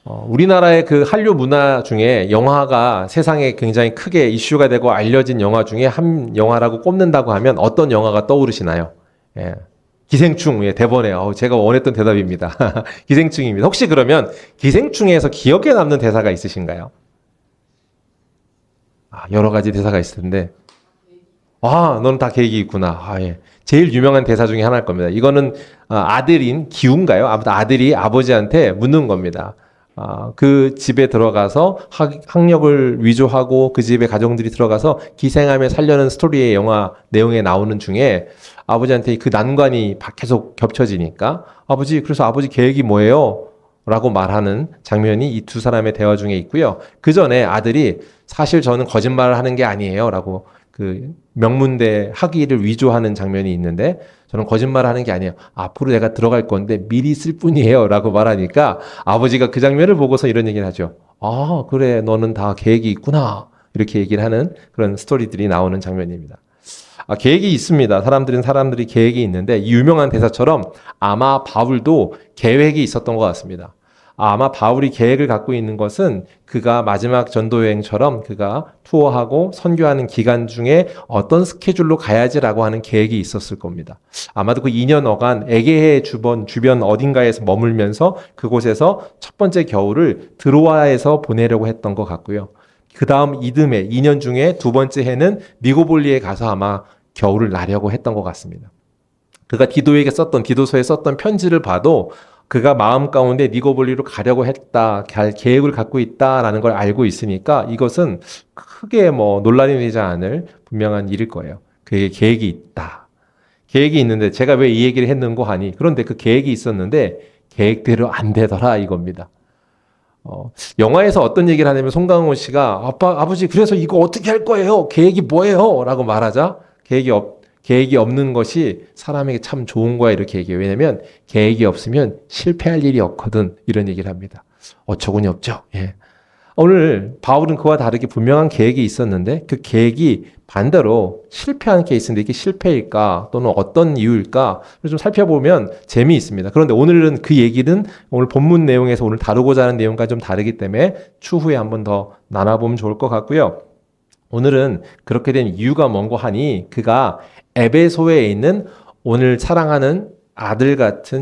우리나라의 그 한류 문화 중에 영화가 세상에 굉장히 크게 이슈가 되고 알려진 영화 중에 한 영화라고 꼽는다고 하면 어떤 영화가 떠오르시나요? 예. 기생충, 예, 대본에, 제가 원했던 대답입니다. 기생충입니다. 혹시 그러면 기생충에서 기억에 남는 대사가 있으신가요? 여러 가지 대사가 있을 텐데, 너는 다 계획이 있구나. 예. 제일 유명한 대사 중에 하나일 겁니다. 이거는 아들인 기우인가요? 아무튼 아들이 아버지한테 묻는 겁니다. 그 집에 들어가서 학력을 위조하고 그 집에 가정들이 들어가서 기생하며 살려는 스토리의 영화 내용에 나오는 중에 아버지한테 그 난관이 계속 겹쳐지니까 그래서 아버지 계획이 뭐예요? 라고 말하는 장면이 이 두 사람의 대화 중에 있고요. 그 전에 아들이 사실 저는 거짓말을 하는 게 아니에요. 라고 그 명문대 학위를 위조하는 장면이 있는데 저는 거짓말을 하는 게 아니에요. 앞으로 내가 들어갈 건데 미리 쓸 뿐이에요. 라고 말하니까 아버지가 그 장면을 보고서 이런 얘기를 하죠. 그래. 너는 다 계획이 있구나. 이렇게 얘기를 하는 그런 스토리들이 나오는 장면입니다. 계획이 있습니다. 사람들이 계획이 있는데 이 유명한 대사처럼 아마 바울도 계획이 있었던 것 같습니다. 아마 바울이 계획을 갖고 있는 것은 그가 마지막 전도 여행처럼 그가 투어하고 선교하는 기간 중에 어떤 스케줄로 가야지라고 하는 계획이 있었을 겁니다. 아마도 그 2년여간 에게해 주변 어딘가에서 머물면서 그곳에서 첫 번째 겨울을 드로아에서 보내려고 했던 것 같고요. 그 다음 이듬해 2년 중에 두 번째 해는 니고볼리에 가서 아마 겨울을 나려고 했던 것 같습니다. 그가 디도서에 썼던 편지를 봐도 그가 마음 가운데 니고볼리로 가려고 했다, 갈 계획을 갖고 있다라는 걸 알고 있으니까 이것은 크게 논란이 되지 않을 분명한 일일 거예요. 그에게 계획이 있다. 계획이 있는데 제가 왜 이 얘기를 했는고 하니 그런데 그 계획이 있었는데 계획대로 안 되더라 이겁니다. 영화에서 어떤 얘기를 하냐면 송강호 씨가 아버지 그래서 이거 어떻게 할 거예요? 계획이 뭐예요? 라고 말하자 계획이 없는 것이 사람에게 참 좋은 거야 이렇게 얘기해요. 왜냐하면 계획이 없으면 실패할 일이 없거든 이런 얘기를 합니다. 어처구니 없죠. 예. 오늘 바울은 그와 다르게 분명한 계획이 있었는데 그 계획이 반대로 실패한 케이스인데 이게 실패일까 또는 어떤 이유일까 좀 살펴보면 재미있습니다. 그런데 오늘은 그 얘기는 오늘 본문 내용에서 오늘 다루고자 하는 내용과 좀 다르기 때문에 추후에 한번 더 나눠보면 좋을 것 같고요. 오늘은 그렇게 된 이유가 뭔고 하니 그가 에베소에 있는 오늘 사랑하는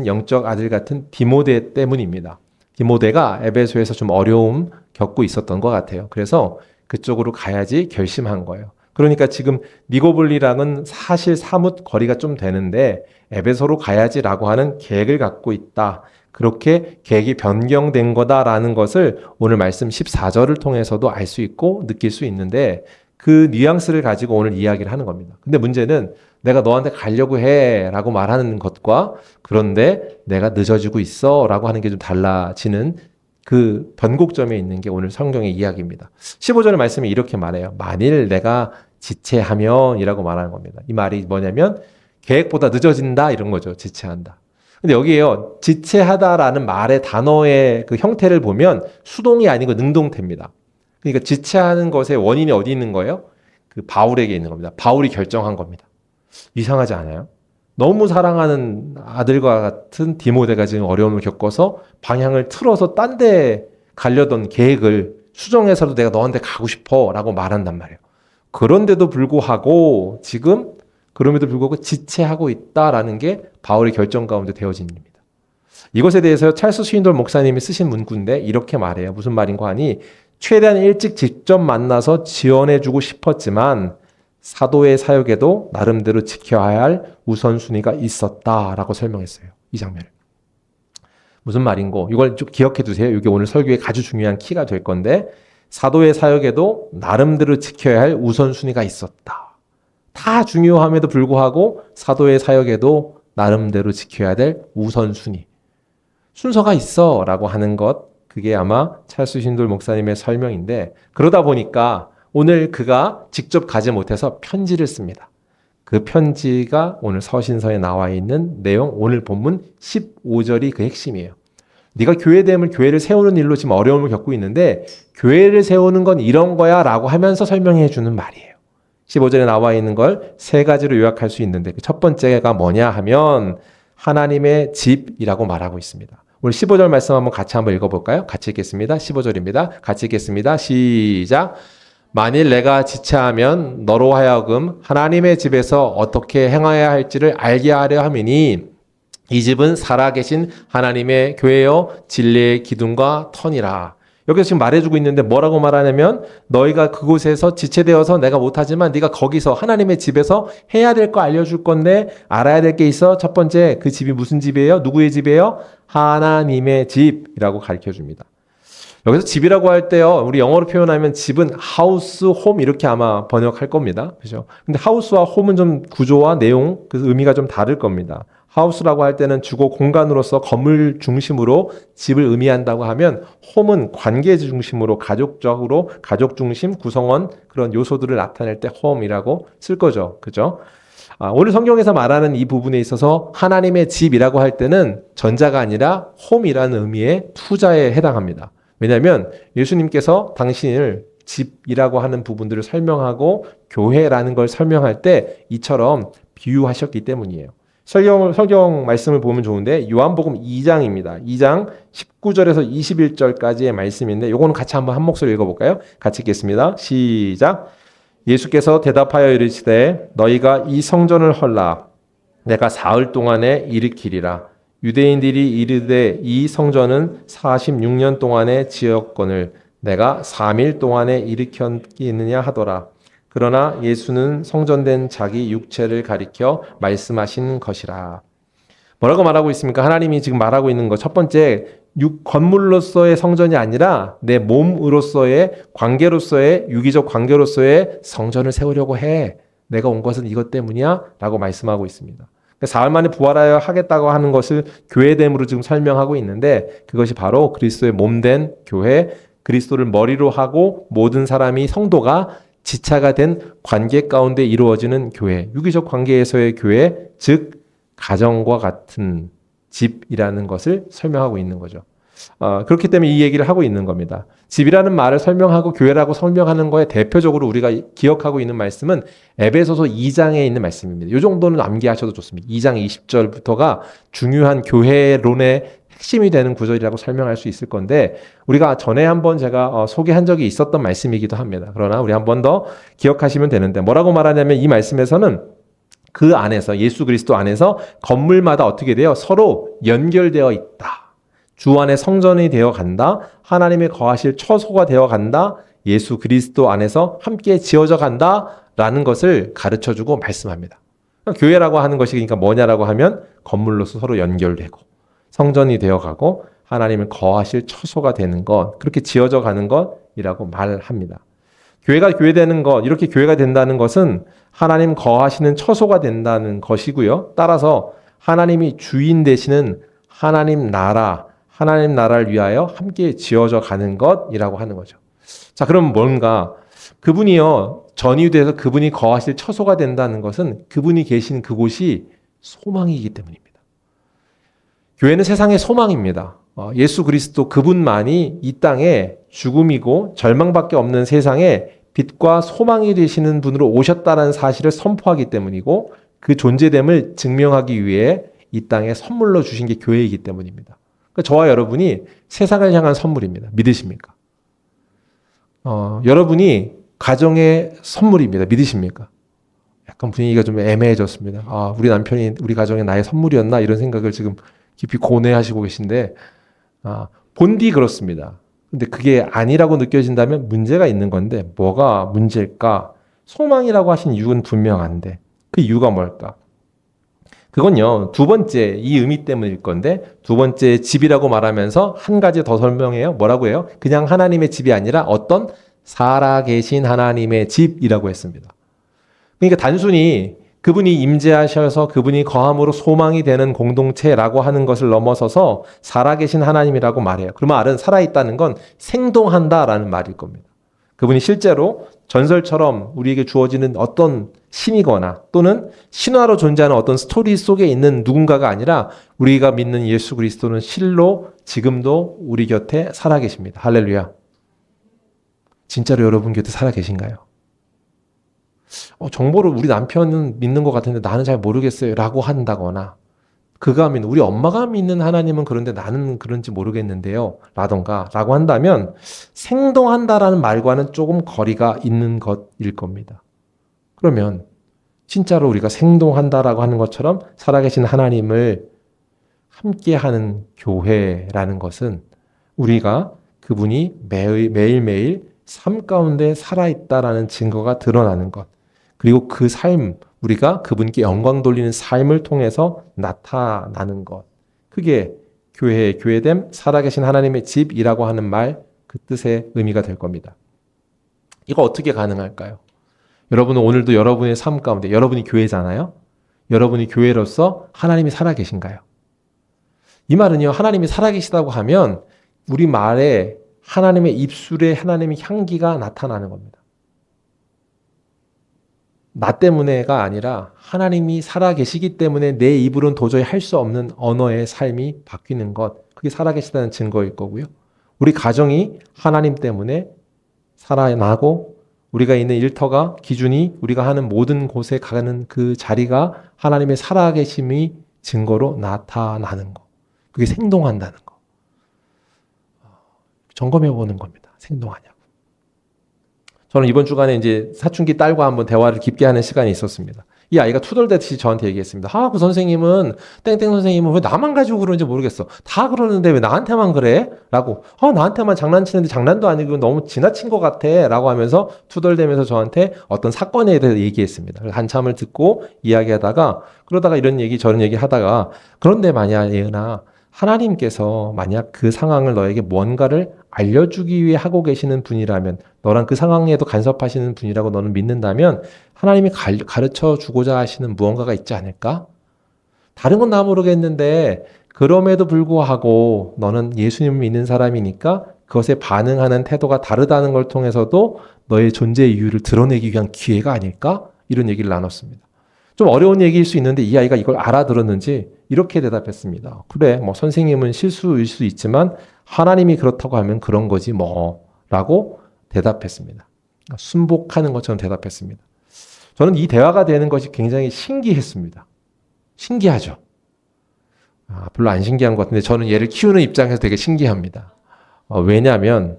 영적 아들 같은 디모데 때문입니다. 디모데가 에베소에서 좀 어려움 겪고 있었던 것 같아요. 그래서 그쪽으로 가야지 결심한 거예요. 그러니까 지금 니고볼리랑은 사실 사뭇 거리가 좀 되는데 에베소로 가야지라고 하는 계획을 갖고 있다. 그렇게 계획이 변경된 거다라는 것을 오늘 말씀 14절을 통해서도 알 수 있고 느낄 수 있는데 그 뉘앙스를 가지고 오늘 이야기를 하는 겁니다. 근데 문제는 내가 너한테 가려고 해 라고 말하는 것과 그런데 내가 늦어지고 있어 라고 하는 게 좀 달라지는 그 변곡점에 있는 게 오늘 성경의 이야기입니다. 15절의 말씀이 이렇게 말해요. 만일 내가 지체하면 이라고 말하는 겁니다. 이 말이 뭐냐면 계획보다 늦어진다 이런 거죠. 지체한다. 근데 여기에요. 지체하다라는 말의 단어의 그 형태를 보면 수동이 아니고 능동태입니다. 그러니까 지체하는 것의 원인이 어디 있는 거예요? 그 바울에게 있는 겁니다. 바울이 결정한 겁니다. 이상하지 않아요? 너무 사랑하는 아들과 같은 디모데가 지금 어려움을 겪어서 방향을 틀어서 딴 데 가려던 계획을 수정해서도 내가 너한테 가고 싶어 라고 말한단 말이에요. 그런데도 불구하고 지금 그럼에도 불구하고 지체하고 있다라는 게 바울의 결정 가운데 되어진 일입니다. 이것에 대해서 찰스 스윈돌 목사님이 쓰신 문구인데 이렇게 말해요. 무슨 말인가 하니 최대한 일찍 직접 만나서 지원해주고 싶었지만 사도의 사역에도 나름대로 지켜야 할 우선순위가 있었다라고 설명했어요. 이 장면을. 무슨 말인고 이걸 좀 기억해 두세요. 이게 오늘 설교의 아주 중요한 키가 될 건데 사도의 사역에도 나름대로 지켜야 할 우선순위가 있었다. 다 중요함에도 불구하고 사도의 사역에도 나름대로 지켜야 될 우선순위. 순서가 있어 라고 하는 것 그게 아마 찰스 신돌 목사님의 설명인데 그러다 보니까 오늘 그가 직접 가지 못해서 편지를 씁니다. 그 편지가 오늘 서신서에 나와 있는 내용 오늘 본문 15절이 그 핵심이에요. 네가 교회를 세우는 일로 지금 어려움을 겪고 있는데 교회를 세우는 건 이런 거야 라고 하면서 설명해 주는 말이에요. 15절에 나와 있는 걸 세 가지로 요약할 수 있는데 첫 번째가 뭐냐 하면 하나님의 집이라고 말하고 있습니다. 우리 15절 말씀 한번 같이 한번 읽어볼까요? 같이 읽겠습니다. 15절입니다. 같이 읽겠습니다. 시작. 만일 내가 지체하면 너로 하여금 하나님의 집에서 어떻게 행하여야 할지를 알게 하려 함이니 이 집은 살아계신 하나님의 교회요 진리의 기둥과 터니라. 여기서 지금 말해주고 있는데 뭐라고 말하냐면 너희가 그곳에서 지체되어서 내가 못하지만 네가 거기서 하나님의 집에서 해야 될 거 알려줄 건데 알아야 될 게 있어. 첫 번째, 그 집이 무슨 집이에요? 누구의 집이에요? 하나님의 집이라고 가르쳐줍니다. 여기서 집이라고 할 때요, 우리 영어로 표현하면 집은 하우스, 홈 이렇게 아마 번역할 겁니다. 그죠? 근데 하우스와 홈은 좀 구조와 내용, 그 의미가 좀 다를 겁니다. 하우스라고 할 때는 주거 공간으로서 건물 중심으로 집을 의미한다고 하면 홈은 관계 중심으로 가족적으로 가족 중심 구성원 그런 요소들을 나타낼 때 홈이라고 쓸 거죠. 그죠? 오늘 성경에서 말하는 이 부분에 있어서 하나님의 집이라고 할 때는 전자가 아니라 홈이라는 의미의 투자에 해당합니다. 왜냐하면 예수님께서 당신을 집이라고 하는 부분들을 설명하고 교회라는 걸 설명할 때 이처럼 비유하셨기 때문이에요. 성경 말씀을 보면 좋은데 요한복음 2장입니다. 2장 19절에서 21절까지의 말씀인데 요거는 같이 한번 한 목소리 읽어볼까요? 같이 읽겠습니다. 시작. 예수께서 대답하여 이르시되 너희가 이 성전을 헐라 내가 사흘 동안에 일으키리라. 유대인들이 이르되 이 성전은 46년 동안에 지었거늘 내가 3일 동안에 일으켰느냐 하더라. 그러나 예수는 성전된 자기 육체를 가리켜 말씀하신 것이라. 뭐라고 말하고 있습니까? 하나님이 지금 말하고 있는 것. 첫 번째, 건물로서의 성전이 아니라 내 몸으로서의 관계로서의 유기적 관계로서의 성전을 세우려고 해. 내가 온 것은 이것 때문이야? 라고 말씀하고 있습니다. 사흘 만에 부활하여 하겠다고 하는 것을 교회됨으로 지금 설명하고 있는데 그것이 바로 그리스도의 몸된 교회, 그리스도를 머리로 하고 모든 사람이 성도가 지차가 된 관계 가운데 이루어지는 교회, 유기적 관계에서의 교회, 즉 가정과 같은 집이라는 것을 설명하고 있는 거죠. 그렇기 때문에 이 얘기를 하고 있는 겁니다. 집이라는 말을 설명하고 교회라고 설명하는 거에 대표적으로 우리가 기억하고 있는 말씀은 에베소서 2장에 있는 말씀입니다. 이 정도는 암기하셔도 좋습니다. 2장 20절부터가 중요한 교회론의 핵심이 되는 구절이라고 설명할 수 있을 건데 우리가 전에 한번 제가 소개한 적이 있었던 말씀이기도 합니다. 그러나 우리 한 번 더 기억하시면 되는데 뭐라고 말하냐면 이 말씀에서는 그 안에서 예수 그리스도 안에서 건물마다 어떻게 돼요? 서로 연결되어 있다. 주 안에 성전이 되어 간다. 하나님의 거하실 처소가 되어 간다. 예수 그리스도 안에서 함께 지어져 간다라는 것을 가르쳐주고 말씀합니다. 교회라고 하는 것이 그러니까 뭐냐라고 하면 건물로서 서로 연결되고 성전이 되어가고 하나님을 거하실 처소가 되는 것, 그렇게 지어져 가는 것이라고 말합니다. 교회가 교회되는 것, 이렇게 교회가 된다는 것은 하나님 거하시는 처소가 된다는 것이고요. 따라서 하나님이 주인 되시는 하나님 나라를 위하여 함께 지어져 가는 것이라고 하는 거죠. 자, 그럼 뭔가 그분이요, 전이돼서 그분이 거하실 처소가 된다는 것은 그분이 계신 그곳이 소망이기 때문입니다. 교회는 세상의 소망입니다. 예수 그리스도 그분만이 이 땅에 죽음이고 절망밖에 없는 세상에 빛과 소망이 되시는 분으로 오셨다는 사실을 선포하기 때문이고 그 존재됨을 증명하기 위해 이 땅에 선물로 주신 게 교회이기 때문입니다. 그러니까 저와 여러분이 세상을 향한 선물입니다. 믿으십니까? 여러분이 가정의 선물입니다. 믿으십니까? 약간 분위기가 좀 애매해졌습니다. 우리 남편이 우리 가정에 나의 선물이었나? 이런 생각을 지금 깊이 고뇌하시고 계신데 본디 그렇습니다. 근데 그게 아니라고 느껴진다면 문제가 있는 건데 뭐가 문제일까? 소망이라고 하신 이유는 분명한데 그 이유가 뭘까? 그건요, 두 번째 이 의미 때문일 건데 두 번째 집이라고 말하면서 한 가지 더 설명해요. 뭐라고 해요? 그냥 하나님의 집이 아니라 어떤 살아계신 하나님의 집이라고 했습니다. 그러니까 단순히 그분이 임재하셔서 그분이 거함으로 소망이 되는 공동체라고 하는 것을 넘어서서 살아계신 하나님이라고 말해요. 그 말은 살아있다는 건 생동한다라는 말일 겁니다. 그분이 실제로 전설처럼 우리에게 주어지는 어떤 신이거나 또는 신화로 존재하는 어떤 스토리 속에 있는 누군가가 아니라 우리가 믿는 예수 그리스도는 실로 지금도 우리 곁에 살아계십니다. 할렐루야. 진짜로 여러분 곁에 살아계신가요? 정보를 우리 남편은 믿는 것 같은데 나는 잘 모르겠어요 라고 한다거나 그가 믿는, 우리 엄마가 믿는 하나님은 그런데 나는 그런지 모르겠는데요. 라고 한다면 생동한다라는 말과는 조금 거리가 있는 것일 겁니다. 그러면 진짜로 우리가 생동한다라고 하는 것처럼 살아계신 하나님을 함께하는 교회라는 것은 우리가 그분이 매일매일 삶 가운데 살아있다라는 증거가 드러나는 것. 그리고 그 삶, 우리가 그분께 영광 돌리는 삶을 통해서 나타나는 것. 그게 교회됨, 살아계신 하나님의 집이라고 하는 말, 그 뜻의 의미가 될 겁니다. 이거 어떻게 가능할까요? 여러분은 오늘도 여러분의 삶 가운데, 여러분이 교회잖아요? 여러분이 교회로서 하나님이 살아계신가요? 이 말은요, 하나님이 살아계시다고 하면 우리 말에 하나님의 입술에 하나님의 향기가 나타나는 겁니다. 나 때문에가 아니라 하나님이 살아계시기 때문에 내 입으로는 도저히 할 수 없는 언어의 삶이 바뀌는 것, 그게 살아계시다는 증거일 거고요. 우리 가정이 하나님 때문에 살아나고 우리가 있는 일터가 기준이 우리가 하는 모든 곳에 가는 그 자리가 하나님의 살아계심이 증거로 나타나는 것. 그게 생동한다는 거. 점검해 보는 겁니다. 생동하냐고. 저는 이번 주간에 이제 사춘기 딸과 한번 대화를 깊게 하는 시간이 있었습니다. 이 아이가 투덜대듯이 저한테 얘기했습니다. 그 선생님은, 땡땡 선생님은 왜 나만 가지고 그러는지 모르겠어. 다 그러는데 왜 나한테만 그래? 라고. 나한테만 장난치는데 장난도 아니고 너무 지나친 것 같아. 라고 하면서 투덜대면서 저한테 어떤 사건에 대해서 얘기했습니다. 한참을 듣고 이야기하다가, 그러다가 이런 얘기 저런 얘기 하다가, 그런데 만약 예은아, 하나님께서 만약 그 상황을 너에게 뭔가를 알려주기 위해 하고 계시는 분이라면, 너랑 그 상황에도 간섭하시는 분이라고 너는 믿는다면 하나님이 가르쳐 주고자 하시는 무언가가 있지 않을까? 다른 건 나 모르겠는데 그럼에도 불구하고 너는 예수님을 믿는 사람이니까 그것에 반응하는 태도가 다르다는 걸 통해서도 너의 존재의 이유를 드러내기 위한 기회가 아닐까? 이런 얘기를 나눴습니다. 좀 어려운 얘기일 수 있는데 이 아이가 이걸 알아들었는지 이렇게 대답했습니다. 그래, 선생님은 실수일 수 있지만 하나님이 그렇다고 하면 그런 거지 라고 대답했습니다. 순복하는 것처럼 대답했습니다. 저는 이 대화가 되는 것이 굉장히 신기했습니다. 신기하죠? 별로 안 신기한 것 같은데 저는 얘를 키우는 입장에서 되게 신기합니다. 왜냐하면,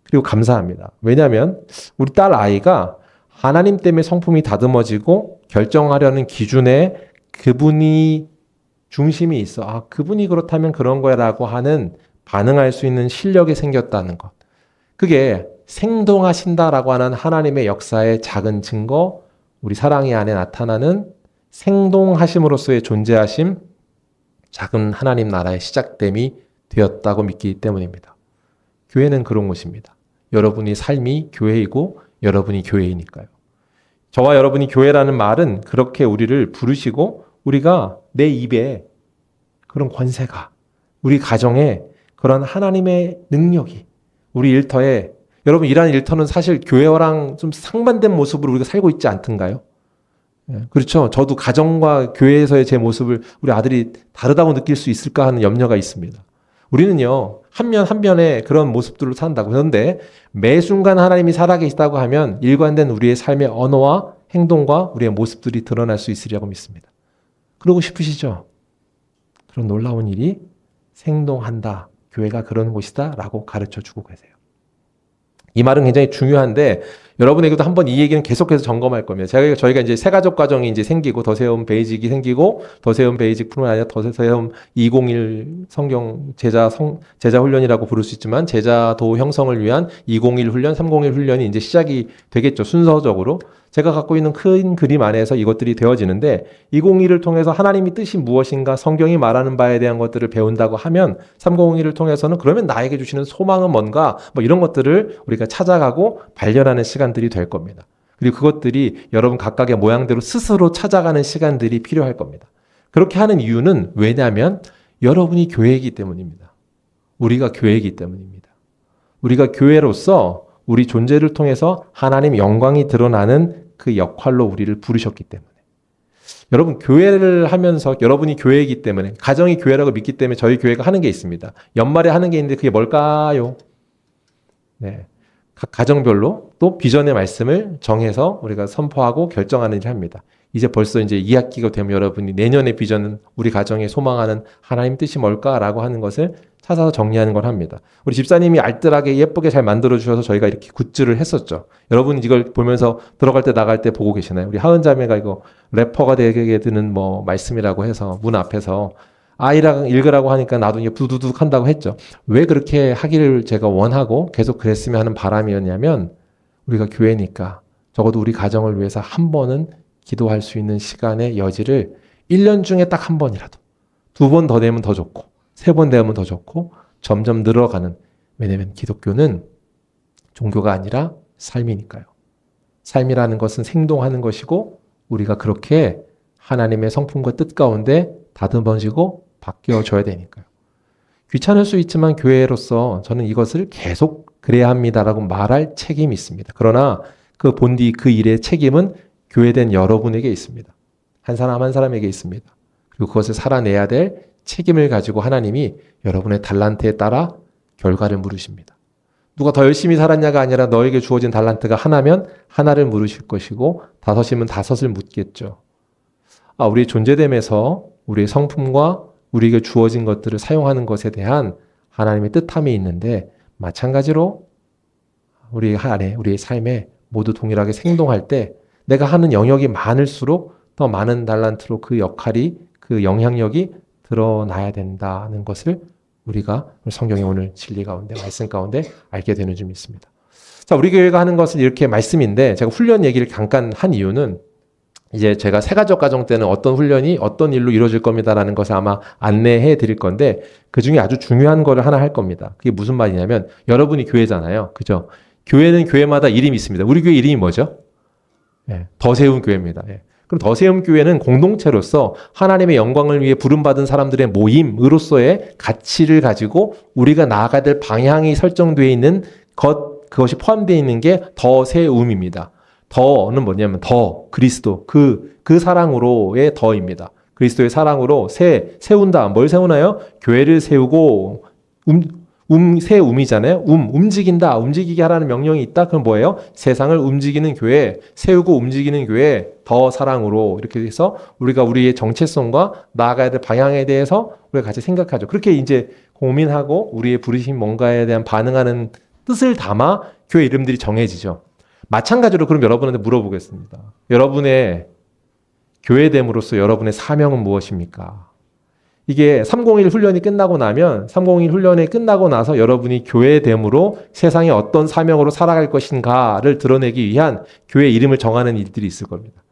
그리고 감사합니다. 왜냐하면 우리 딸 아이가 하나님 때문에 성품이 다듬어지고 결정하려는 기준에 그분이 중심이 있어. 그분이 그렇다면 그런 거야 라고 하는 반응할 수 있는 실력이 생겼다는 것. 그게 생동하신다라고 하는 하나님의 역사의 작은 증거, 우리 사랑의 안에 나타나는 생동하심으로서의 존재하심, 작은 하나님 나라의 시작됨이 되었다고 믿기 때문입니다. 교회는 그런 곳입니다. 여러분의 삶이 교회이고 여러분이 교회이니까요. 저와 여러분이 교회라는 말은 그렇게 우리를 부르시고 우리가 내 입에 그런 권세가, 우리 가정에 그런 하나님의 능력이, 우리 일터에, 여러분 일하는 일터는 사실 교회랑 좀 상반된 모습으로 우리가 살고 있지 않던가요? 그렇죠. 저도 가정과 교회에서의 제 모습을 우리 아들이 다르다고 느낄 수 있을까 하는 염려가 있습니다. 우리는요, 한 면 한 면에 그런 모습들로 산다고. 그런데 매 순간 하나님이 살아계시다고 하면 일관된 우리의 삶의 언어와 행동과 우리의 모습들이 드러날 수 있으리라고 믿습니다. 그러고 싶으시죠? 그런 놀라운 일이 생동한다. 교회가 그런 곳이다. 라고 가르쳐 주고 계세요. 이 말은 굉장히 중요한데 여러분에게도 한번 이 얘기는 계속해서 점검할 겁니다. 저희가 이제 새 가족 과정이 이제 생기고 더세움 베이직이 생기고 더세움 베이직뿐만 아니라 더세움 201 성경 제자 훈련이라고 부를 수 있지만 제자도 형성을 위한 201 훈련, 301 훈련이 이제 시작이 되겠죠. 순서적으로. 제가 갖고 있는 큰 그림 안에서 이것들이 되어지는데 201을 통해서 하나님의 뜻이 무엇인가 성경이 말하는 바에 대한 것들을 배운다고 하면 301을 통해서는 그러면 나에게 주시는 소망은 뭔가 이런 것들을 우리가 찾아가고 발견하는 시간들이 될 겁니다. 그리고 그것들이 여러분 각각의 모양대로 스스로 찾아가는 시간들이 필요할 겁니다. 그렇게 하는 이유는 왜냐하면 여러분이 교회이기 때문입니다. 우리가 교회이기 때문입니다. 우리가 교회로서 우리 존재를 통해서 하나님 영광이 드러나는 그 역할로 우리를 부르셨기 때문에. 여러분 교회를 하면서 여러분이 교회이기 때문에 가정이 교회라고 믿기 때문에 저희 교회가 하는 게 있습니다. 연말에 하는 게 있는데 그게 뭘까요? 네, 각 가정별로 또 비전의 말씀을 정해서 우리가 선포하고 결정하는 일을 합니다. 이제 벌써 이제 2학기가 되면 여러분이 내년의 비전은 우리 가정에 소망하는 하나님 뜻이 뭘까라고 하는 것을 찾아서 정리하는 걸 합니다. 우리 집사님이 알뜰하게 예쁘게 잘 만들어 주셔서 저희가 이렇게 굿즈를 했었죠. 여러분 이걸 보면서 들어갈 때 나갈 때 보고 계시나요? 우리 하은 자매가 이거 래퍼가 되게 되는 뭐 말씀이라고 해서 문 앞에서 아이랑 읽으라고 하니까 나도 이게 두두둑 한다고 했죠. 왜 그렇게 하기를 제가 원하고 계속 그랬으면 하는 바람이었냐면 우리가 교회니까 적어도 우리 가정을 위해서 한 번은 기도할 수 있는 시간의 여지를 1년 중에 딱 한 번이라도 2번 더 되면 더 좋고 3번 되면 더 좋고 점점 늘어가는, 왜냐하면 기독교는 종교가 아니라 삶이니까요. 삶이라는 것은 생동하는 것이고 우리가 그렇게 하나님의 성품과 뜻 가운데 다듬어지고 바뀌어져야 되니까요. 귀찮을 수 있지만 교회로서 저는 이것을 계속 그래야 합니다라고 말할 책임이 있습니다. 그러나 그 본디 그 일의 책임은 교회된 여러분에게 있습니다. 한 사람 한 사람에게 있습니다. 그리고 그것을 살아내야 될 책임을 가지고 하나님이 여러분의 달란트에 따라 결과를 물으십니다. 누가 더 열심히 살았냐가 아니라 너에게 주어진 달란트가 하나면 하나를 물으실 것이고 5이면 5을 묻겠죠. 우리의 존재됨에서 우리의 성품과 우리에게 주어진 것들을 사용하는 것에 대한 하나님의 뜻함이 있는데 마찬가지로 우리 안에 우리의 삶에 모두 동일하게 생동할 때 내가 하는 영역이 많을수록 더 많은 달란트로 그 역할이 그 영향력이 드러나야 된다는 것을 우리가 성경의 오늘 진리 가운데 말씀 가운데 알게 되는 줄 믿습니다. 자, 우리 교회가 하는 것은 이렇게 말씀인데 제가 훈련 얘기를 잠깐 한 이유는 이제 제가 새가족 가정 때는 어떤 훈련이 어떤 일로 이루어질 겁니다라는 것을 아마 안내해 드릴 건데 그 중에 아주 중요한 거를 하나 할 겁니다. 그게 무슨 말이냐면 여러분이 교회잖아요. 그죠? 교회는 교회마다 이름이 있습니다. 우리 교회 이름이 뭐죠? 더 세운 교회입니다. 그럼 더 세움 교회는 공동체로서 하나님의 영광을 위해 부름받은 사람들의 모임으로서의 가치를 가지고 우리가 나아가야 될 방향이 설정되어 있는 그것이 포함되어 있는 게 더 세움입니다. 더는 뭐냐면 더 그리스도 그 사랑으로의 더입니다. 그리스도의 사랑으로 세운다. 뭘 세우나요? 교회를 세우고 세움이잖아요. 움직인다. 움직이게 하라는 명령이 있다. 그럼 뭐예요? 세상을 움직이는 교회, 세우고 움직이는 교회, 더 사랑으로 이렇게 해서 우리가 우리의 정체성과 나아가야 될 방향에 대해서 우리가 같이 생각하죠. 그렇게 이제 고민하고 우리의 부르심 뭔가에 대한 반응하는 뜻을 담아 교회 이름들이 정해지죠. 마찬가지로 그럼 여러분한테 물어보겠습니다. 여러분의 교회됨으로써 여러분의 사명은 무엇입니까? 이게 301 훈련이 끝나고 나면 301 훈련이 끝나고 나서 여러분이 교회됨으로 세상에 어떤 사명으로 살아갈 것인가를 드러내기 위한 교회 이름을 정하는 일들이 있을 겁니다.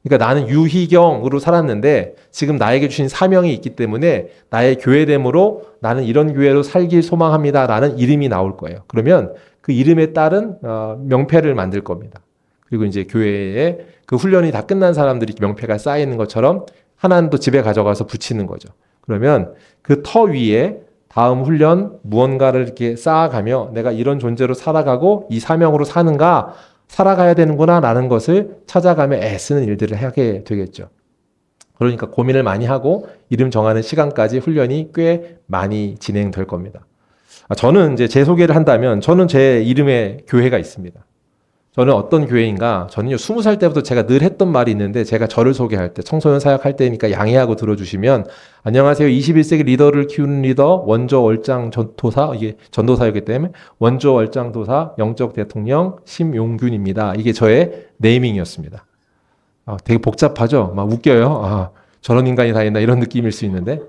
그러니까 나는 유희경으로 살았는데 지금 나에게 주신 사명이 있기 때문에 나의 교회됨으로 나는 이런 교회로 살길 소망합니다라는 이름이 나올 거예요. 그러면 그 이름에 따른 명패를 만들 겁니다. 그리고 이제 교회에 그 훈련이 다 끝난 사람들이 명패가 쌓이는 것처럼 하나는 또 집에 가져가서 붙이는 거죠. 그러면 그 터 위에 다음 훈련 무언가를 이렇게 쌓아가며 내가 이런 존재로 살아가고 이 사명으로 살아가야 되는구나 라는 것을 찾아가며 애쓰는 일들을 하게 되겠죠. 그러니까 고민을 많이 하고 이름 정하는 시간까지 훈련이 꽤 많이 진행될 겁니다. 저는 이제 제 소개를 한다면 저는 제 이름에 교회가 있습니다. 저는 어떤 교회인가? 저는요, 20살 때부터 제가 늘 했던 말이 있는데, 제가 저를 소개할 때, 청소년 사역할 때니까 양해하고 들어주시면, 안녕하세요. 21세기 리더를 키우는 리더, 원조 얼짱 전도사, 이게 전도사이기 때문에, 원조 얼짱 도사, 영적 대통령, 심용균입니다. 이게 저의 네이밍이었습니다. 되게 복잡하죠? 막 웃겨요. 저런 인간이 다 있나, 이런 느낌일 수 있는데.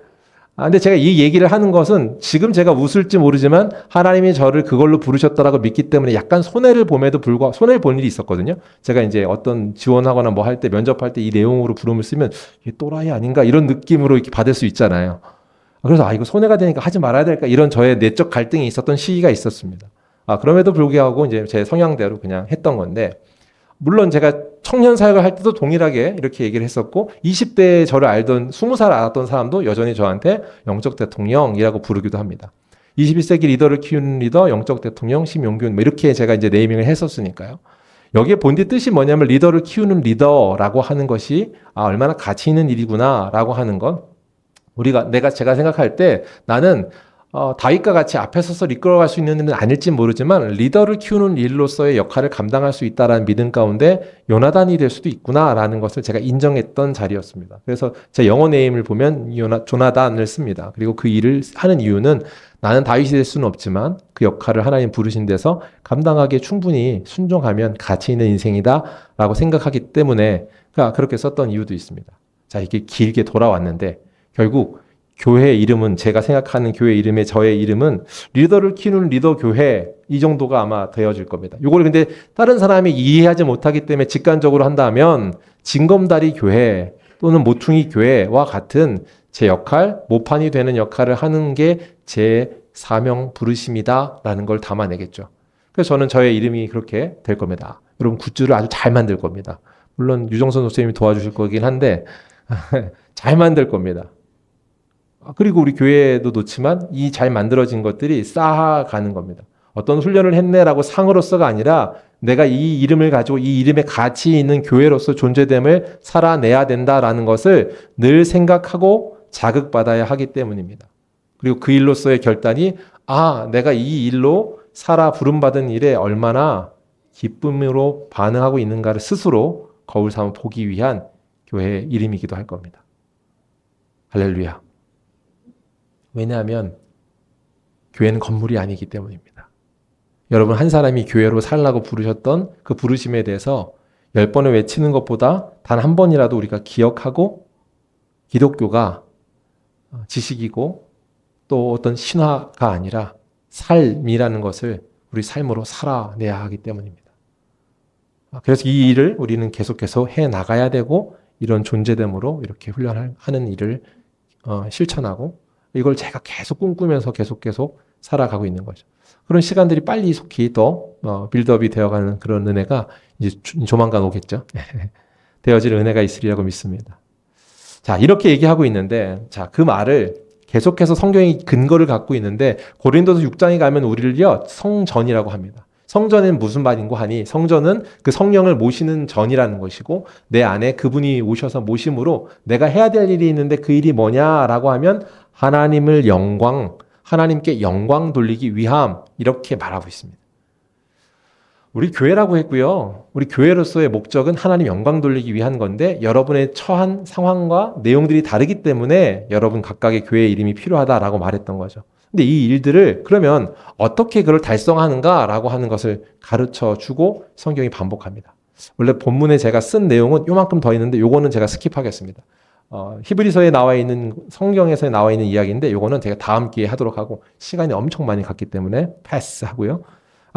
근데 제가 이 얘기를 하는 것은 지금 제가 웃을지 모르지만 하나님이 저를 그걸로 부르셨다라고 믿기 때문에 약간 손해를 봄에도 불구하고 손해를 본 일이 있었거든요. 제가 이제 어떤 지원하거나 뭐 할 때 면접할 때 이 내용으로 부름을 쓰면 이게 또라이 아닌가 이런 느낌으로 이렇게 받을 수 있잖아요. 그래서 이거 손해가 되니까 하지 말아야 될까 이런 저의 내적 갈등이 있었던 시기가 있었습니다. 그럼에도 불구하고 이제 제 성향대로 그냥 했던 건데 물론 제가 청년 사역을 할 때도 동일하게 이렇게 얘기를 했었고 20대에 저를 알던 20살 알았던 사람도 여전히 저한테 영적 대통령이라고 부르기도 합니다. 21세기 리더를 키우는 리더, 영적 대통령, 심용균 이렇게 제가 이제 네이밍을 했었으니까요. 여기에 본디 뜻이 뭐냐면 리더를 키우는 리더라고 하는 것이 얼마나 가치 있는 일이구나라고 하는 건 제가 생각할 때 나는 다윗과 같이 앞에 서서 이끌어갈 수 있는 일은 아닐지 모르지만 리더를 키우는 일로서의 역할을 감당할 수 있다라는 믿음 가운데 요나단이 될 수도 있구나라는 것을 제가 인정했던 자리였습니다. 그래서 제 영어 네임을 보면 조나단을 씁니다. 그리고 그 일을 하는 이유는 나는 다윗이 될 수는 없지만 그 역할을 하나님 부르신 데서 감당하기에 충분히 순종하면 가치 있는 인생이다라고 생각하기 때문에 그렇게 썼던 이유도 있습니다. 자, 이게 길게 돌아왔는데 결국 교회 이름은 제가 생각하는 교회 이름의 저의 이름은 리더를 키우는 리더 교회 이 정도가 아마 되어질 겁니다. 이걸 근데 다른 사람이 이해하지 못하기 때문에 직관적으로 한다면 징검다리 교회 또는 모퉁이 교회와 같은 제 역할, 모판이 되는 역할을 하는 게 제 사명 부르심이다라는 걸 담아내겠죠. 그래서 저는 저의 이름이 그렇게 될 겁니다. 여러분 굿즈를 아주 잘 만들 겁니다. 물론 유정선 선생님이 도와주실 거긴 한데 잘 만들 겁니다. 그리고 우리 교회도 놓지만 이 잘 만들어진 것들이 쌓아가는 겁니다. 어떤 훈련을 했네라고 상으로서가 아니라 내가 이 이름을 가지고 이 이름에 가치 있는 교회로서 존재됨을 살아내야 된다라는 것을 늘 생각하고 자극받아야 하기 때문입니다. 그리고 그 일로서의 결단이 내가 이 일로 살아 부름받은 일에 얼마나 기쁨으로 반응하고 있는가를 스스로 거울 삼아 보기 위한 교회의 이름이기도 할 겁니다. 할렐루야. 왜냐하면 교회는 건물이 아니기 때문입니다. 여러분 한 사람이 교회로 살라고 부르셨던 그 부르심에 대해서 10번을 외치는 것보다 단 한 번이라도 우리가 기억하고 기독교가 지식이고 또 어떤 신화가 아니라 삶이라는 것을 우리 삶으로 살아내야 하기 때문입니다. 그래서 이 일을 우리는 계속해서 해나가야 되고 이런 존재됨으로 이렇게 훈련하는 일을 실천하고 이걸 제가 계속 꿈꾸면서 계속 살아가고 있는 거죠. 그런 시간들이 빨리 속히 또 빌드업이 되어가는 그런 은혜가 이제 조만간 오겠죠. 되어질 은혜가 있으리라고 믿습니다. 자, 이렇게 얘기하고 있는데, 자, 그 말을 계속해서 성경이 근거를 갖고 있는데 고린도서 6장에 가면 우리를요 성전이라고 합니다. 성전은 무슨 말인고 하니 성전은 그 성령을 모시는 전이라는 것이고 내 안에 그분이 오셔서 모심으로 내가 해야 될 일이 있는데 그 일이 뭐냐라고 하면 하나님께 영광 돌리기 위함 이렇게 말하고 있습니다. 우리 교회라고 했고요. 우리 교회로서의 목적은 하나님 영광 돌리기 위한 건데 여러분의 처한 상황과 내용들이 다르기 때문에 여러분 각각의 교회의 이름이 필요하다라고 말했던 거죠. 근데 이 일들을 그러면 어떻게 그걸 달성하는가라고 하는 것을 가르쳐 주고 성경이 반복합니다. 원래 본문에 제가 쓴 내용은 요만큼 더 있는데 요거는 제가 스킵하겠습니다. 히브리서에 나와 있는 성경에서 나와 있는 이야기인데 요거는 제가 다음 기회에 하도록 하고 시간이 엄청 많이 갔기 때문에 패스하고요.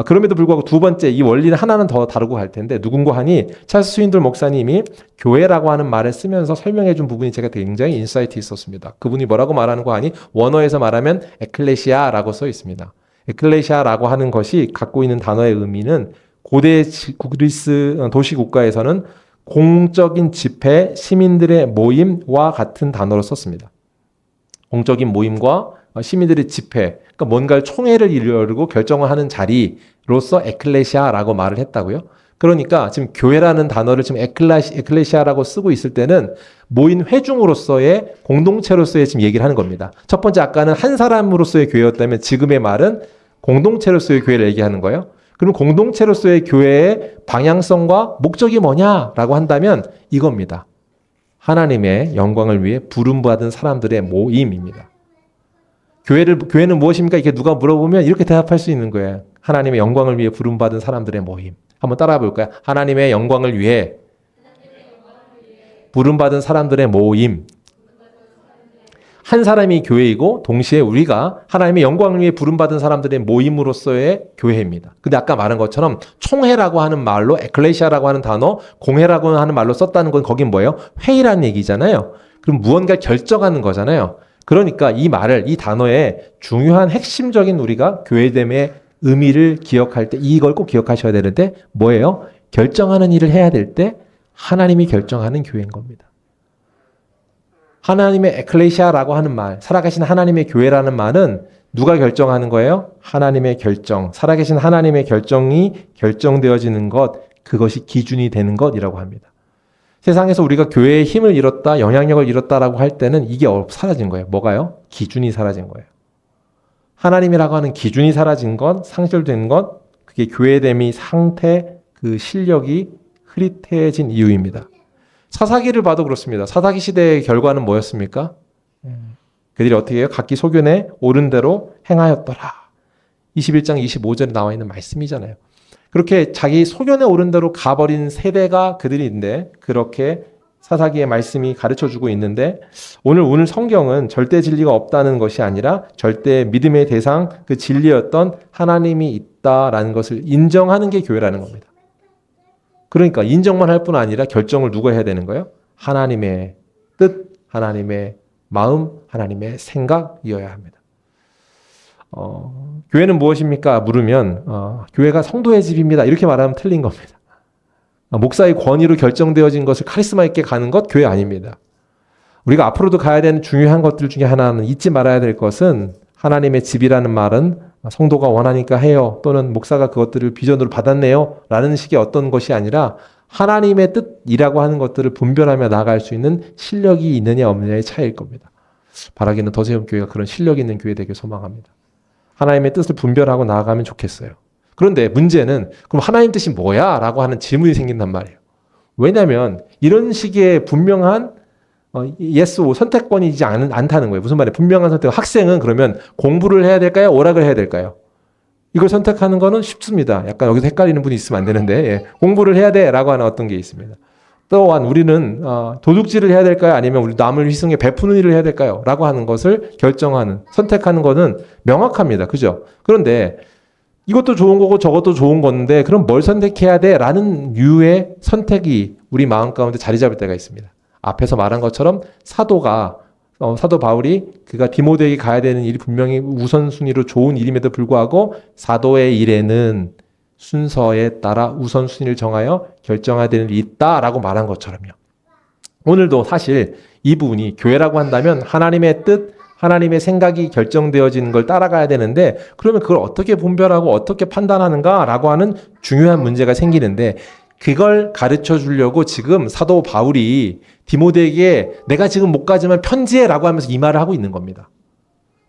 그럼에도 불구하고 두 번째 이 원리는 하나는 더 다루고 갈 텐데 누군가 하니 찰스 스윈돌 목사님이 교회라고 하는 말을 쓰면서 설명해 준 부분이 제가 굉장히 인사이트 있었습니다. 그분이 뭐라고 말하는 거 하니 원어에서 말하면 에클레시아라고 써 있습니다. 에클레시아라고 하는 것이 갖고 있는 단어의 의미는 고대 그리스 도시 국가에서는 공적인 집회, 시민들의 모임과 같은 단어로 썼습니다. 공적인 모임과 시민들의 집회, 그러니까 뭔가를 총회를 이루고 결정을 하는 자리로서 에클레시아라고 말을 했다고요. 그러니까 지금 교회라는 단어를 지금 에클레시아라고 쓰고 있을 때는 모인 회중으로서의 공동체로서의 지금 얘기를 하는 겁니다. 첫 번째 아까는 한 사람으로서의 교회였다면 지금의 말은 공동체로서의 교회를 얘기하는 거예요. 그럼 공동체로서의 교회의 방향성과 목적이 뭐냐라고 한다면 이겁니다. 하나님의 영광을 위해 부름받은 사람들의 모임입니다. 교회는 무엇입니까? 이렇게 누가 물어보면 이렇게 대답할 수 있는 거예요. 하나님의 영광을 위해 부름받은 사람들의 모임. 한번 따라해 볼까요? 하나님의 영광을 위해 부름받은 사람들의 모임. 한 사람이 교회이고 동시에 우리가 하나님의 영광을 위해 부름받은 사람들의 모임으로서의 교회입니다. 근데 아까 말한 것처럼 총회라고 하는 말로 에클레시아라고 하는 단어, 공회라고 하는 말로 썼다는 건 거긴 뭐예요? 회의라는 얘기잖아요. 그럼 무언가를 결정하는 거잖아요. 그러니까 이 말을, 이 단어의 중요한 핵심적인 우리가 교회됨의 의미를 기억할 때 이걸 꼭 기억하셔야 되는데 뭐예요? 결정하는 일을 해야 될 때 하나님이 결정하는 교회인 겁니다. 하나님의 에클레시아라고 하는 말, 살아계신 하나님의 교회라는 말은 누가 결정하는 거예요? 하나님의 결정, 살아계신 하나님의 결정이 결정되어지는 것, 그것이 기준이 되는 것이라고 합니다. 세상에서 우리가 교회의 힘을 잃었다, 영향력을 잃었다라고 할 때는 이게 사라진 거예요. 뭐가요? 기준이 사라진 거예요. 하나님이라고 하는 기준이 사라진 것, 상실된 것, 그게 교회됨이 상태, 그 실력이 흐릿해진 이유입니다. 사사기를 봐도 그렇습니다. 사사기 시대의 결과는 뭐였습니까? 그들이 어떻게 해요? 각기 소견에 옳은 대로 행하였더라. 21장 25절에 나와 있는 말씀이잖아요. 그렇게 자기 소견에 옳은 대로 가버린 세대가 그들인데 그렇게 사사기의 말씀이 가르쳐주고 있는데 오늘 성경은 절대 진리가 없다는 것이 아니라 절대 믿음의 대상 그 진리였던 하나님이 있다라는 것을 인정하는 게 교회라는 겁니다. 그러니까 인정만 할 뿐 아니라 결정을 누가 해야 되는 거예요? 하나님의 뜻, 하나님의 마음, 하나님의 생각이어야 합니다. 교회는 무엇입니까? 물으면 교회가 성도의 집입니다. 이렇게 말하면 틀린 겁니다. 목사의 권위로 결정되어진 것을 카리스마 있게 가는 것 교회 아닙니다. 우리가 앞으로도 가야 되는 중요한 것들 중에 하나는 잊지 말아야 될 것은 하나님의 집이라는 말은 성도가 원하니까 해요. 또는 목사가 그것들을 비전으로 받았네요. 라는 식의 어떤 것이 아니라 하나님의 뜻이라고 하는 것들을 분별하며 나아갈 수 있는 실력이 있느냐 없느냐의 차이일 겁니다. 바라기는 더세움교회가 그런 실력 있는 교회 되길 소망합니다. 하나님의 뜻을 분별하고 나아가면 좋겠어요. 그런데 문제는 그럼 하나님 뜻이 뭐야? 라고 하는 질문이 생긴단 말이에요. 왜냐하면 이런 식의 분명한 yes, 선택권이지 않다는 거예요. 무슨 말이에요? 분명한 선택. 학생은 그러면 공부를 해야 될까요? 오락을 해야 될까요? 이걸 선택하는 거는 쉽습니다. 약간 여기서 헷갈리는 분이 있으면 안 되는데 예. 공부를 해야 돼 라고 하는 어떤 게 있습니다. 또한 우리는 도둑질을 해야 될까요? 아니면 우리 남을 희생해 베푸는 일을 해야 될까요? 라고 하는 것을 결정하는 선택하는 거는 명확합니다. 그죠? 그런데 이것도 좋은 거고 저것도 좋은 건데 그럼 뭘 선택해야 돼? 라는 유의 선택이 우리 마음 가운데 자리 잡을 때가 있습니다. 앞에서 말한 것처럼 사도 바울이 그가 디모데에게 가야 되는 일이 분명히 우선순위로 좋은 일임에도 불구하고 사도의 일에는 순서에 따라 우선순위를 정하여 결정해야 되는 일이 있다라고 말한 것처럼요. 오늘도 사실 이 부분이 교회라고 한다면 하나님의 뜻, 하나님의 생각이 결정되어지는 걸 따라가야 되는데 그러면 그걸 어떻게 분별하고 어떻게 판단하는가라고 하는 중요한 문제가 생기는데 그걸 가르쳐 주려고 지금 사도 바울이 디모데에게 내가 지금 못 가지만 편지해라고 하면서 이 말을 하고 있는 겁니다.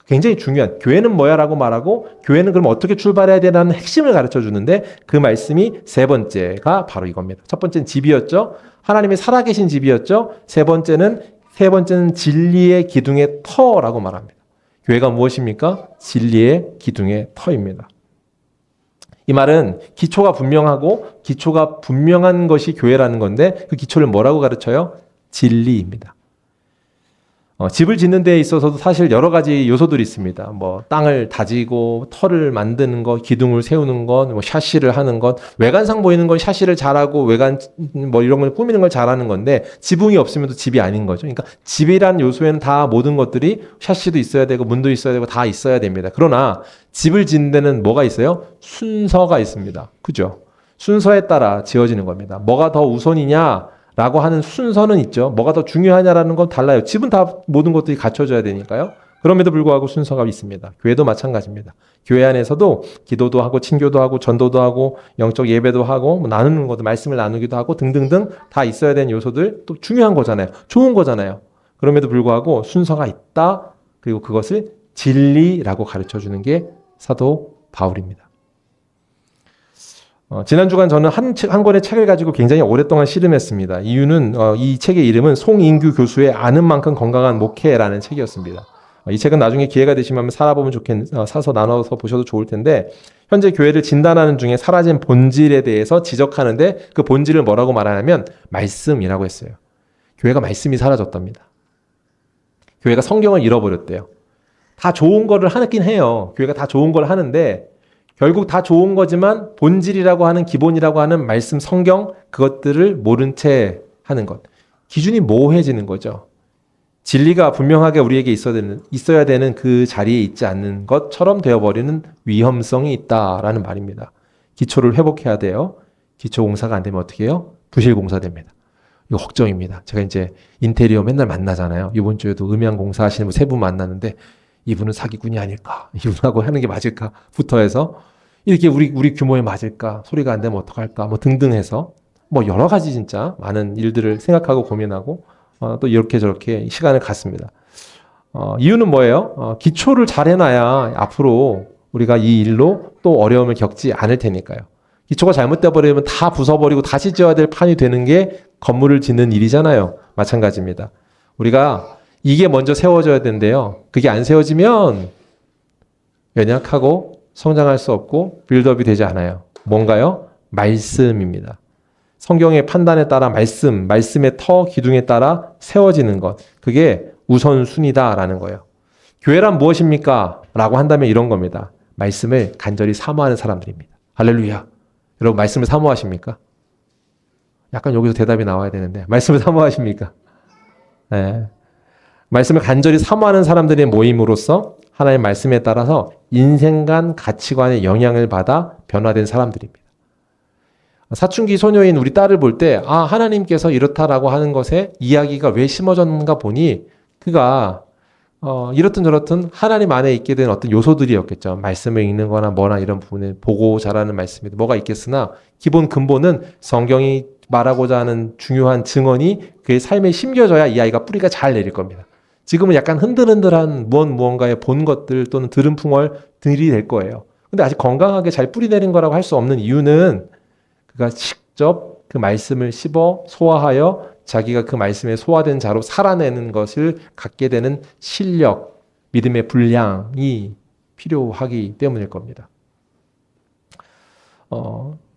굉장히 중요한 교회는 뭐야 라고 말하고 교회는 그럼 어떻게 출발해야 되라는 핵심을 가르쳐 주는데 그 말씀이 세 번째가 바로 이겁니다. 첫 번째는 집이었죠. 하나님의 살아계신 집이었죠. 세 번째는 진리의 기둥의 터라고 말합니다. 교회가 무엇입니까? 진리의 기둥의 터입니다. 이 말은 기초가 분명하고 기초가 분명한 것이 교회라는 건데 그 기초를 뭐라고 가르쳐요? 진리입니다. 집을 짓는 데 있어서도 사실 여러 가지 요소들이 있습니다. 뭐 땅을 다지고 터를 만드는 것, 기둥을 세우는 것, 뭐 샤시를 하는 것, 외관상 보이는 건 샤시를 잘하고 외관 뭐 이런 걸 꾸미는 걸 잘하는 건데 지붕이 없으면 또 집이 아닌 거죠. 그러니까 집이란 요소에는 다 모든 것들이 샤시도 있어야 되고 문도 있어야 되고 다 있어야 됩니다. 그러나 집을 짓는 데는 뭐가 있어요? 순서가 있습니다. 그죠? 순서에 따라 지어지는 겁니다. 뭐가 더 우선이냐? 라고 하는 순서는 있죠. 뭐가 더 중요하냐라는 건 달라요. 집은 다 모든 것들이 갖춰져야 되니까요. 그럼에도 불구하고 순서가 있습니다. 교회도 마찬가지입니다. 교회 안에서도 기도도 하고 친교도 하고 전도도 하고 영적 예배도 하고 뭐 나누는 것도 말씀을 나누기도 하고 등등등 다 있어야 되는 요소들 또 중요한 거잖아요. 좋은 거잖아요. 그럼에도 불구하고 순서가 있다. 그리고 그것을 진리라고 가르쳐주는 게 사도 바울입니다. 지난 주간 저는 한 권의 책을 가지고 굉장히 오랫동안 씨름했습니다. 이유는 이 책의 이름은 송인규 교수의 아는 만큼 건강한 목회라는 책이었습니다. 이 책은 나중에 기회가 되시면 사서 나눠서 보셔도 좋을 텐데 현재 교회를 진단하는 중에 사라진 본질에 대해서 지적하는데 그 본질을 뭐라고 말하냐면 말씀이라고 했어요. 교회가 말씀이 사라졌답니다. 교회가 성경을 잃어버렸대요. 다 좋은 거를 하긴 해요. 교회가 다 좋은 걸 하는데 결국 다 좋은 거지만 본질이라고 하는 기본이라고 하는 말씀 성경 그것들을 모른 채 하는 것. 기준이 모호해지는 거죠. 진리가 분명하게 우리에게 있어야 되는 그 자리에 있지 않는 것처럼 되어버리는 위험성이 있다라는 말입니다. 기초를 회복해야 돼요. 기초 공사가 안 되면 어떻게 해요? 부실 공사 됩니다. 이거 걱정입니다. 제가 이제 인테리어 맨날 만나잖아요. 이번 주에도 음향 공사 하시는 분 세 분 만났는데 이분은 사기꾼이 아닐까? 이분하고 하는 게 맞을까?부터 해서 이렇게 우리 규모에 맞을까? 소리가 안 되면 어떡할까? 뭐 등등 해서 뭐 여러 가지 진짜 많은 일들을 생각하고 고민하고 또 이렇게 저렇게 시간을 갖습니다. 이유는 뭐예요? 기초를 잘 해놔야 앞으로 우리가 이 일로 또 어려움을 겪지 않을 테니까요. 기초가 잘못돼 버리면 다 부숴버리고 다시 지어야 될 판이 되는 게 건물을 짓는 일이잖아요. 마찬가지입니다. 우리가 이게 먼저 세워져야 되는데요. 그게 안 세워지면 연약하고 성장할 수 없고 빌드업이 되지 않아요. 뭔가요? 말씀입니다. 성경의 판단에 따라 말씀의 터 기둥에 따라 세워지는 것. 그게 우선순위다라는 거예요. 교회란 무엇입니까? 라고 한다면 이런 겁니다. 말씀을 간절히 사모하는 사람들입니다. 할렐루야. 여러분 말씀을 사모하십니까? 약간 여기서 대답이 나와야 되는데 말씀을 사모하십니까? 네. 말씀을 간절히 사모하는 사람들의 모임으로써 하나님의 말씀에 따라서 인생관 가치관의 영향을 받아 변화된 사람들입니다. 사춘기 소녀인 우리 딸을 볼 때 하나님께서 이렇다라고 하는 것에 이야기가 왜 심어졌는가 보니 그가 이렇든 저렇든 하나님 안에 있게 된 어떤 요소들이었겠죠. 말씀을 읽는 거나 뭐나 이런 부분에 보고 자라는 말씀이 뭐가 있겠으나 기본 근본은 성경이 말하고자 하는 중요한 증언이 그의 삶에 심겨져야 이 아이가 뿌리가 잘 내릴 겁니다. 지금은 약간 흔들흔들한 무언가에 본 것들 또는 들은 풍월들이 될 거예요. 근데 아직 건강하게 잘 뿌리 내린 거라고 할 수 없는 이유는 그가 직접 그 말씀을 씹어 소화하여 자기가 그 말씀에 소화된 자로 살아내는 것을 갖게 되는 실력, 믿음의 분량이 필요하기 때문일 겁니다.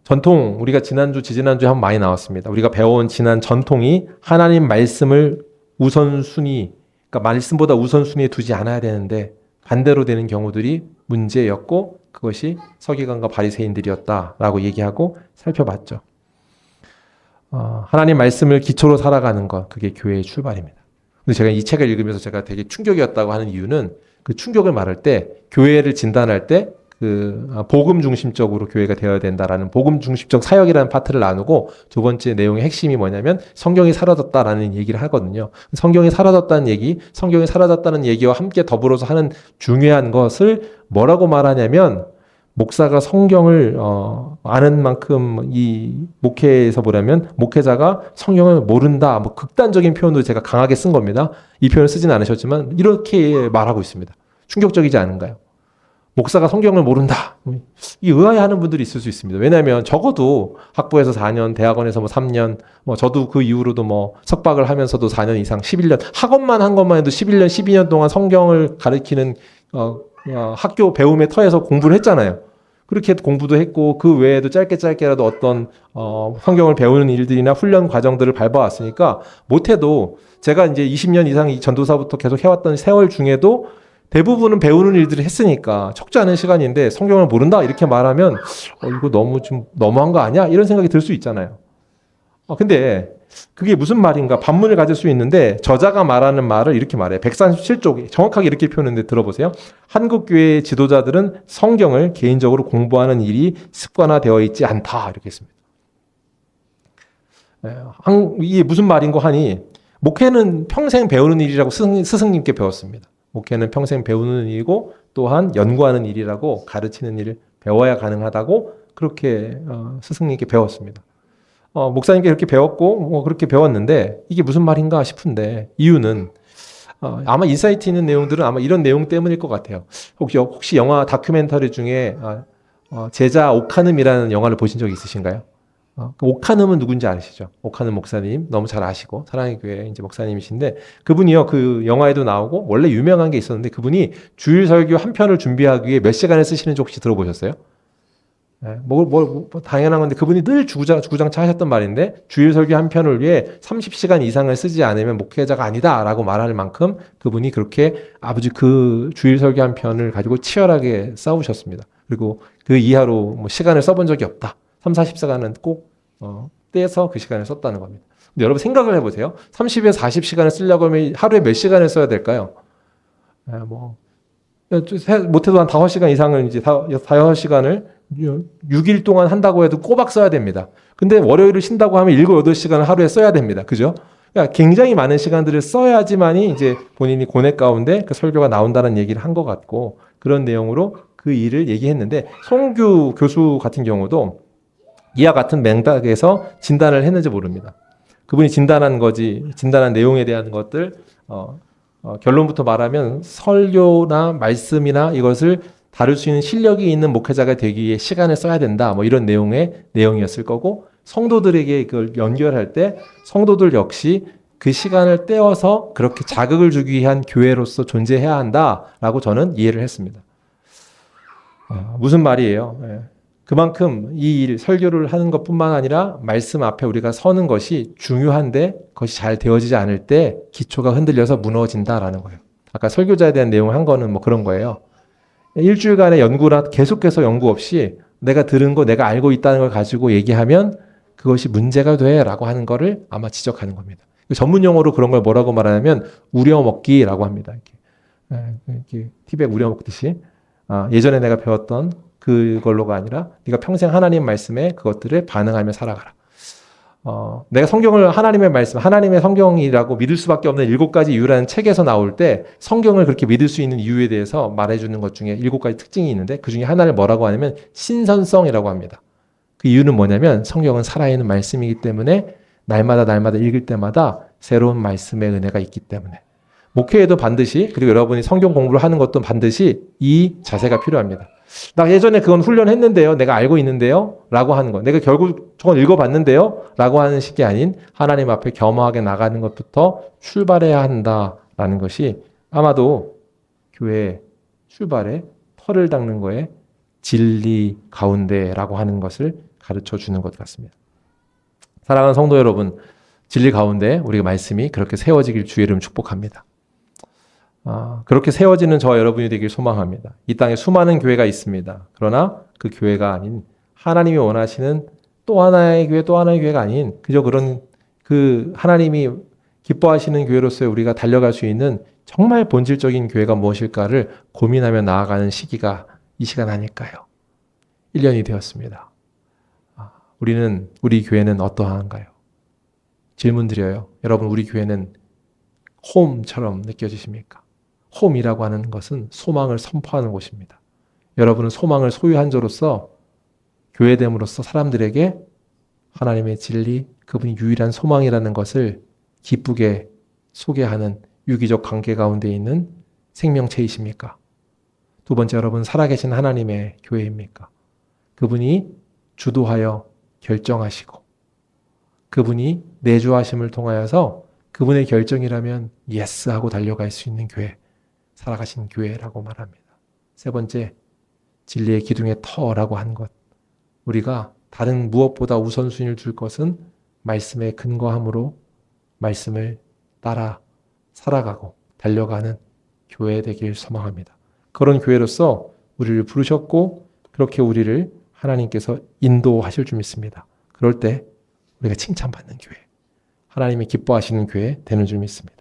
전통, 우리가 지지난주에 한번 많이 나왔습니다. 우리가 배워온 지난 전통이 하나님 말씀을 우선순위, 그러니까 말씀보다 우선순위에 두지 않아야 되는데 반대로 되는 경우들이 문제였고 그것이 서기관과 바리새인들이었다라고 얘기하고 살펴봤죠. 하나님 말씀을 기초로 살아가는 것, 그게 교회의 출발입니다. 근데 제가 이 책을 읽으면서 제가 되게 충격이었다고 하는 이유는 그 충격을 말할 때 교회를 진단할 때 복음 중심적으로 교회가 되어야 된다라는 복음 중심적 사역이라는 파트를 나누고 두 번째 내용의 핵심이 뭐냐면 성경이 사라졌다라는 얘기를 하거든요. 성경이 사라졌다는 얘기와 함께 더불어서 하는 중요한 것을 뭐라고 말하냐면 목사가 성경을 아는 만큼 이 목회에서 보려면 목회자가 성경을 모른다. 뭐 극단적인 표현도 제가 강하게 쓴 겁니다. 이 표현을 쓰진 않으셨지만 이렇게 말하고 있습니다. 충격적이지 않은가요? 목사가 성경을 모른다. 이 의아해하는 분들이 있을 수 있습니다. 왜냐하면 적어도 학부에서 4년, 대학원에서 3년, 저도 그 이후로도 석박을 하면서도 4년 이상, 11년, 학원만 한 것만 해도 11년, 12년 동안 성경을 가르치는 학교 배움의 터에서 공부를 했잖아요. 그렇게 공부도 했고 그 외에도 짧게라도 어떤 성경을 배우는 일들이나 훈련 과정들을 밟아왔으니까 못해도 제가 이제 20년 이상 이 전도사부터 계속 해왔던 세월 중에도 대부분은 배우는 일들을 했으니까 적지 않은 시간인데 성경을 모른다 이렇게 말하면 이거 너무 좀 너무한 거 아니야? 이런 생각이 들 수 있잖아요. 근데 그게 무슨 말인가 반문을 가질 수 있는데 저자가 말하는 말을 이렇게 말해요. 137쪽 정확하게 이렇게 표현했는데 들어보세요. 한국교회의 지도자들은 성경을 개인적으로 공부하는 일이 습관화되어 있지 않다 이렇게 했습니다. 이게 무슨 말인고 하니 목회는 평생 배우는 일이라고 스승님께 배웠습니다. 목회는 평생 배우는 일이고 또한 연구하는 일이라고 가르치는 일을 배워야 가능하다고 그렇게 스승님께 배웠습니다. 목사님께 그렇게 배웠고 그렇게 배웠는데 이게 무슨 말인가 싶은데 이유는 아마 인사이트 있는 내용들은 아마 이런 내용 때문일 것 같아요. 혹시 영화 다큐멘터리 중에 제자 오카눔이라는 영화를 보신 적 있으신가요? 오카눔은 누군지 아시죠? 오카눔 목사님 너무 잘 아시고 사랑의 교회 이제 목사님이신데 그분이요 그 영화에도 나오고 원래 유명한 게 있었는데 그분이 주일 설교 한 편을 준비하기 위해 몇 시간을 쓰시는지 혹시 들어보셨어요? 당연한 건데 그분이 늘 주구장창 하셨던 말인데 주일 설교 한 편을 위해 30시간 이상을 쓰지 않으면 목회자가 아니다라고 말할 만큼 그분이 그렇게 아버지 그 주일 설교 한 편을 가지고 치열하게 싸우셨습니다. 그리고 그 이하로 시간을 써본 적이 없다. 30-40시간은 꼭 떼서 그 시간을 썼다는 겁니다. 근데 여러분 생각을 해보세요. 30에서 40시간을 쓰려고 하면 하루에 몇 시간을 써야 될까요? 못해도 한 5시간 이상을 이제 5시간을 6일 동안 한다고 해도 꼬박 써야 됩니다. 근데 월요일을 쉰다고 하면 7, 8시간을 하루에 써야 됩니다. 그죠? 그러니까 굉장히 많은 시간들을 써야지만이 이제 본인이 고뇌 가운데 그 설교가 나온다는 얘기를 한 것 같고 그런 내용으로 그 일을 얘기했는데 송규 교수 같은 경우도 이와 같은 맥락에서 진단을 했는지 모릅니다. 그분이 진단한 내용에 대한 것들 결론부터 말하면 설교나 말씀이나 이것을 다룰 수 있는 실력이 있는 목회자가 되기 위해 시간을 써야 된다. 뭐 이런 내용의 내용이었을 거고 성도들에게 그걸 연결할 때 성도들 역시 그 시간을 떼어서 그렇게 자극을 주기 위한 교회로서 존재해야 한다라고 저는 이해를 했습니다. 무슨 말이에요? 예. 그만큼 이 일, 설교를 하는 것뿐만 아니라 말씀 앞에 우리가 서는 것이 중요한데 그것이 잘 되어지지 않을 때 기초가 흔들려서 무너진다라는 거예요. 아까 설교자에 대한 내용 한 거는 뭐 그런 거예요. 일주일간의 연구나 계속해서 연구 없이 내가 들은 거, 내가 알고 있다는 걸 가지고 얘기하면 그것이 문제가 돼라고 하는 거를 아마 지적하는 겁니다. 전문 용어로 그런 걸 뭐라고 말하냐면 우려먹기라고 합니다. 이렇게 티백 우려먹듯이. 예전에 내가 배웠던 그걸로가 아니라 네가 평생 하나님 말씀에 그것들을 반응하며 살아가라. 내가 성경을 하나님의 말씀, 하나님의 성경이라고 믿을 수밖에 없는 7가지 이유라는 책에서 나올 때 성경을 그렇게 믿을 수 있는 이유에 대해서 말해주는 것 중에 7가지 특징이 있는데 그 중에 하나를 뭐라고 하냐면 신선성이라고 합니다. 그 이유는 뭐냐면 성경은 살아있는 말씀이기 때문에 날마다 읽을 때마다 새로운 말씀의 은혜가 있기 때문에 목회에도 반드시 그리고 여러분이 성경 공부를 하는 것도 반드시 이 자세가 필요합니다. 나 예전에 그건 훈련했는데요. 내가 알고 있는데요. 라고 하는 거. 내가 결국 저건 읽어봤는데요. 라고 하는 식이 아닌 하나님 앞에 겸허하게 나가는 것부터 출발해야 한다라는 것이 아마도 교회 출발에 털을 닦는 거에 진리 가운데라고 하는 것을 가르쳐 주는 것 같습니다. 사랑하는 성도 여러분, 진리 가운데 우리가 말씀이 그렇게 세워지길 주의 이름 축복합니다. 그렇게 세워지는 저와 여러분이 되길 소망합니다. 이 땅에 수많은 교회가 있습니다. 그러나 그 교회가 아닌 하나님이 원하시는 또 하나의 교회가 아닌 그저 그런 그 하나님이 기뻐하시는 교회로서의 우리가 달려갈 수 있는 정말 본질적인 교회가 무엇일까를 고민하며 나아가는 시기가 이 시간 아닐까요? 1년이 되었습니다. 우리 교회는 어떠한가요? 질문 드려요. 여러분, 우리 교회는 홈처럼 느껴지십니까? 홈이라고 하는 것은 소망을 선포하는 곳입니다. 여러분은 소망을 소유한 자로서 교회됨으로써 사람들에게 하나님의 진리, 그분이 유일한 소망이라는 것을 기쁘게 소개하는 유기적 관계 가운데 있는 생명체이십니까? 두 번째, 여러분 살아계신 하나님의 교회입니까? 그분이 주도하여 결정하시고 그분이 내주하심을 통하여서 그분의 결정이라면 예스 하고 달려갈 수 있는 교회, 살아가신 교회라고 말합니다. 세 번째, 진리의 기둥의 터라고 한 것. 우리가 다른 무엇보다 우선순위를 둘 것은 말씀에 근거함으로 말씀을 따라 살아가고 달려가는 교회 되길 소망합니다. 그런 교회로서 우리를 부르셨고 그렇게 우리를 하나님께서 인도하실 줄 믿습니다. 그럴 때 우리가 칭찬받는 교회, 하나님이 기뻐하시는 교회 되는 줄 믿습니다.